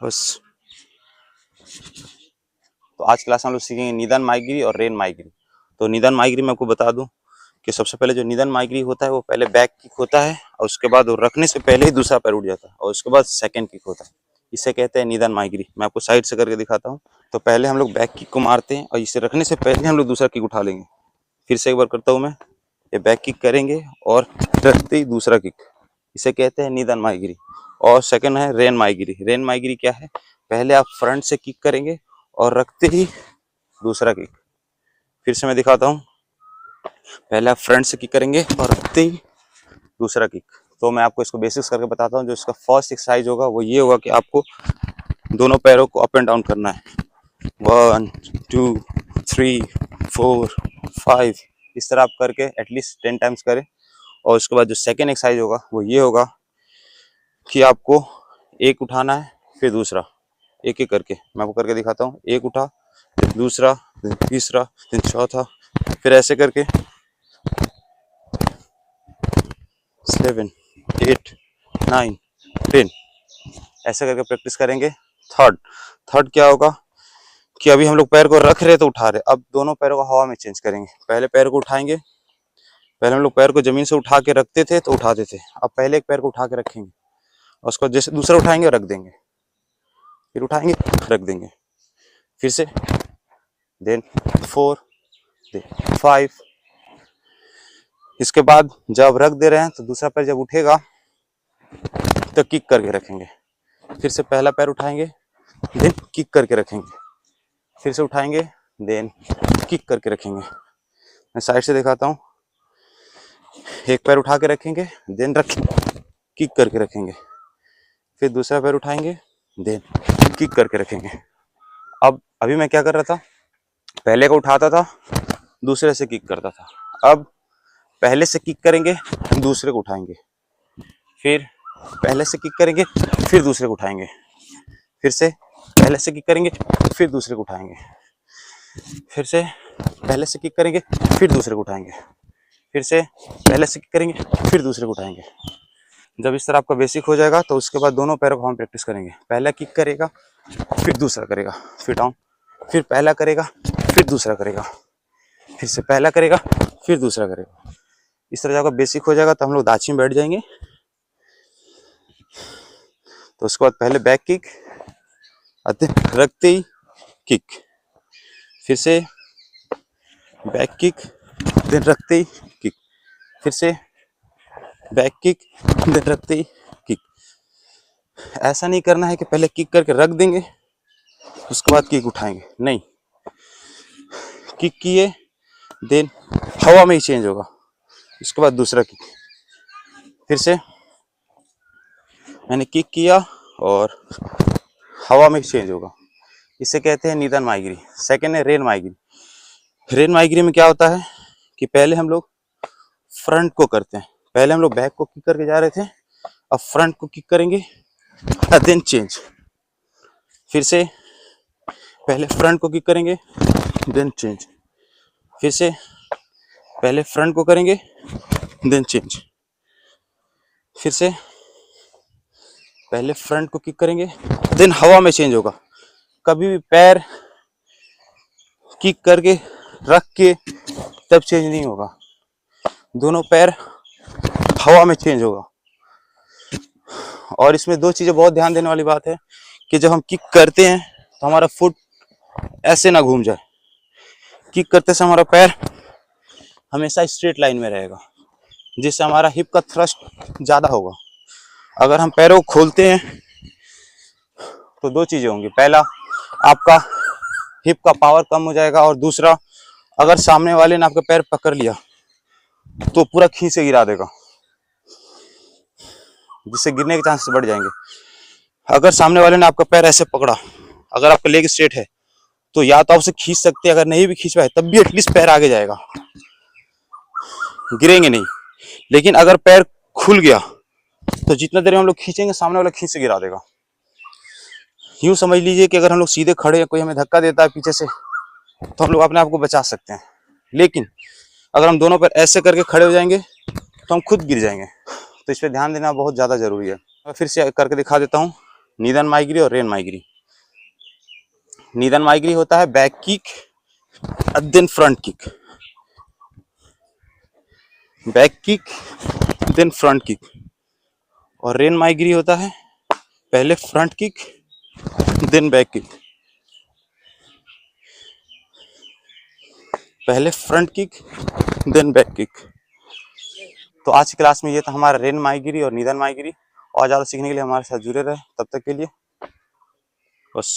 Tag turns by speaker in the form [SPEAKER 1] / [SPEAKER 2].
[SPEAKER 1] बस। तो आज क्लास में हम लोग सीखेंगे निदान माइग्री और रेन माइग्री। तो निदान माइग्री मैं आपको बता दूं कि सबसे पहले जो निदान माइग्री होता है वो पहले बैक किक होता है और उसके बाद वो रखने से पहले ही दूसरा पैर उठ जाता है और उसके बाद सेकंड किक होता है। इसे कहते हैं निदान माइग्री। मैं आपको साइड से करके दिखाता हूँ। तो पहले हम लोग बैक किक को मारते हैं और इसे रखने से पहले हम लोग दूसरा किक उठा लेंगे। फिर से एक बार करता हूँ मैं। ये बैक किक करेंगे और रखते ही दूसरा किक, इसे कहते हैं निदान माइग्री। और सेकंड है रेन माइग्री। रेन माइग्री क्या है, पहले आप फ्रंट से किक करेंगे और रखते ही दूसरा किक। फिर से मैं दिखाता हूँ। पहले आप फ्रंट से किक करेंगे और रखते ही दूसरा किक। तो मैं आपको इसको बेसिक्स करके बताता हूँ। जो इसका फर्स्ट एक्सरसाइज होगा वो ये होगा कि आपको दोनों पैरों को अप एंड डाउन करना है। 1 2 3 4 5 इस तरह आप करके एटलीस्ट 10 टाइम्स करें। और उसके बाद जो सेकेंड एक्सरसाइज होगा वो ये होगा कि आपको एक उठाना है फिर दूसरा, एक एक करके मैं आपको करके दिखाता हूँ। एक उठा, फिर दूसरा, फिर तीसरा, फिर चौथा, फिर ऐसे करके 7 8 9 10 ऐसे करके प्रैक्टिस करेंगे। थर्ड क्या होगा कि अभी हम लोग पैर को रख रहे तो उठा रहे, अब दोनों पैरों को हवा में चेंज करेंगे। पहले पैर को उठाएंगे, पहले हम लोग पैर को जमीन से उठा के रखते थे तो उठाते थे, अब पहले एक पैर को उठा के रखेंगे और उसको जैसे दूसरा उठाएंगे रख देंगे, फिर उठाएंगे रख देंगे, फिर से देन 4 देन 5। इसके बाद जब रख दे रहे हैं तो दूसरा पैर जब उठेगा तो किक करके रखेंगे। फिर से पहला पैर उठाएंगे, देन किक करके रखेंगे, फिर से उठाएंगे, देन किक करके रखेंगे। मैं साइड से दिखाता हूँ। एक पैर उठा के रखेंगे, देन किक करके रखेंगे, फिर दूसरा पैर उठाएंगे, देन किक करके रखेंगे। अब अभी मैं क्या कर रहा था, पहले को उठाता था, दूसरे से किक करता था। अब पहले से किक करेंगे, दूसरे को उठाएंगे, फिर पहले से किक करेंगे, फिर दूसरे को उठाएंगे, फिर से पहले से किक करेंगे, फिर दूसरे को उठाएंगे, फिर से पहले से किक करेंगे, फिर दूसरे को उठाएंगे, फिर से पहले से किक करेंगे, फिर दूसरे को उठाएंगे। जब इस तरह आपका बेसिक हो जाएगा तो उसके बाद दोनों पैरों को हम प्रैक्टिस करेंगे। पहला किक करेगा, फिर दूसरा करेगा, फिर डाउन, फिर पहला करेगा, फिर दूसरा करेगा, फिर से पहला करेगा, फिर दूसरा करेगा। इस तरह जब आपका बेसिक हो जाएगा तो हम लोग दाची में बैठ जाएंगे। तो उसके बाद पहले बैक किक, रखते ही किक, फिर से बैक किक, देन रखते ही किक, फिर से बैक किक, देन रखते ही किक। ऐसा नहीं करना है कि पहले किक करके रख देंगे उसके बाद किक उठाएंगे, नहीं। किक किए, देन हवा में ही चेंज होगा, उसके बाद दूसरा किक, फिर से मैंने किक किया और हवा में चेंज होगा। इसे कहते हैं निदान माइग्री। सेकेंड है रेन माइग्री। रेन माइग्री में क्या होता है कि पहले हम लोग फ्रंट को करते हैं। पहले हम लोग बैक को किक करके जा रहे थे, अब फ्रंट को किक करेंगे, देन चेंज। फिर से पहले फ्रंट को किक करेंगे, देन चेंज, फिर से पहले फ्रंट को करेंगे, देन चेंज, फिर से पहले फ्रंट को किक करेंगे, देन हवा में चेंज होगा। कभी भी पैर किक करके रख के तब चेंज नहीं होगा, दोनों पैर हवा में चेंज होगा। और इसमें दो चीजें बहुत ध्यान देने वाली बात है कि जब हम किक करते हैं तो हमारा फुट ऐसे ना घूम जाए। किक करते समय हमारा पैर हमेशा स्ट्रेट लाइन में रहेगा, जिससे हमारा हिप का थ्रस्ट ज्यादा होगा। अगर हम पैरों को खोलते हैं तो दो चीजें होंगी, पहला आपका हिप का पावर कम हो जाएगा, और दूसरा अगर सामने वाले ने आपका पैर पकड़ लिया तो पूरा खींच के गिरा देगा, जिससे गिरने के चांसेस बढ़ जाएंगे। अगर सामने वाले ने आपका पैर ऐसे पकड़ा, अगर आपका लेग स्ट्रेट है तो या तो आप उसे खींच सकते हैं, अगर नहीं भी खींच पाए तब भी एटलीस्ट पैर आगे जाएगा, गिरेंगे नहीं। लेकिन अगर पैर खुल गया तो जितना देर हम लोग खींचेंगे सामने वाला खींच से गिरा देगा। यूं समझ लीजिए कि अगर हम लोग सीधे खड़े हैं, कोई हमें धक्का देता है पीछे से, तो हम लोग अपने आप को बचा सकते हैं। लेकिन अगर हम दोनों पैर ऐसे करके खड़े हो जाएंगे तो हम खुद गिर जाएंगे। तो इस पर ध्यान देना बहुत ज़्यादा जरूरी है। मैं फिर से करके दिखा देता हूँ। नीदन माइग्री और रेन माइग्री। नीदन माइग्री होता है back kick then front kick, back kick then front kick. और रेन माइग्री होता है पहले front kick then back kick, पहले front kick then back kick. तो आज की क्लास में ये था हमारा रेन माइग्री और नीदन माइग्री। और ज़्यादा सीखने के लिए हमारे साथ जुड़े रहे। तब तक के लिए बस।